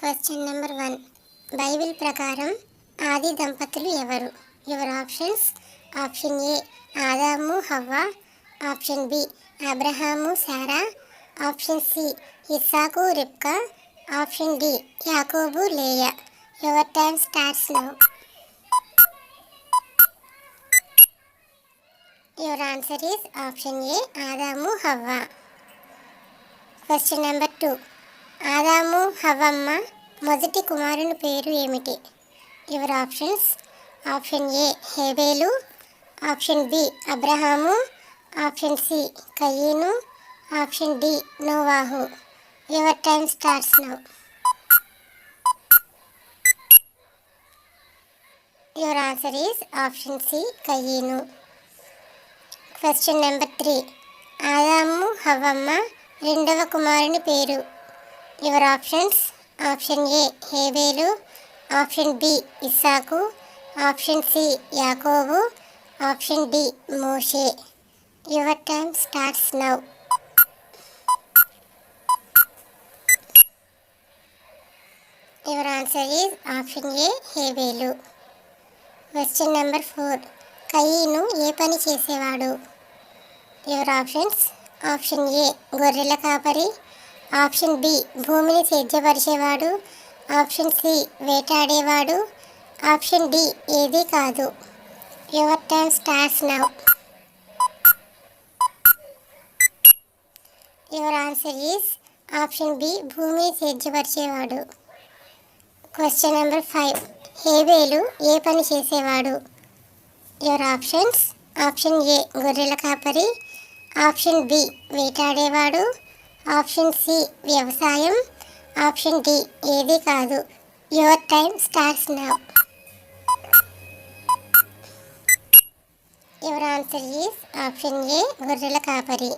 Question number 1. Bible ప్రకారం ఆది దంపతులు ఎవరు? యువర్ ఆప్షన్స్: ఆప్షన్ ఏ ఆదాము హవ్వ, ఆప్షన్ బి అబ్రహాము శారా, ఆప్షన్ సి ఇస్సాకు రిబ్కా, ఆప్షన్ డి యాకోబు లేయా. Your time starts now. Your answer is option A ఆదాము హవ్వ. Question number 2. ఆదాము హవ్వమ్మ మొదటి కుమారుని పేరు ఏమిటి? యువర్ ఆప్షన్స్: ఆప్షన్ ఏ హేబేలు, ఆప్షన్ బి అబ్రహాము, ఆప్షన్ సి కయీను, ఆప్షన్ డి నోవాహు. Your time starts now. Your answer is option C కయీను. Question number 3. ఆదాము హవ్వమ్మ రెండవ కుమారుని పేరు. యువర్ ఆప్షన్స్: ఆప్షన్ ఏ హేబేలు, ఆప్షన్ బి ఇస్సాకు, ఆప్షన్ సి యాకోబు, ఆప్షన్ డి మోషే. Your time starts now. Your answer is option A హేబేలు. Question number 4. కయీను ఏ పని చేసేవాడు? యువర్ ఆప్షన్స్: ఆప్షన్ ఏ గొర్రెల కాపరి, ఆప్షన్ బి భూమిని సేద్యపరిచేవాడు, ఆప్షన్ సి వేటాడేవాడు, ఆప్షన్ డి ఏది కాదు. Your time starts now. Your answer is option B భూమిని సేద్యపరిచేవాడు. Question number 5. హేబేలు ఏ పని చేసేవాడు? యువర్ ఆప్షన్స్: ఆప్షన్ ఏ గొర్రెల కాపరి, ఆప్షన్ బి వేటాడేవాడు, ఆప్షన్ సి వ్యవసాయం, ఆప్షన్ డి ఏది కాదు. Your time starts now. Your answer is option ఏ గొర్రెల కాపరి.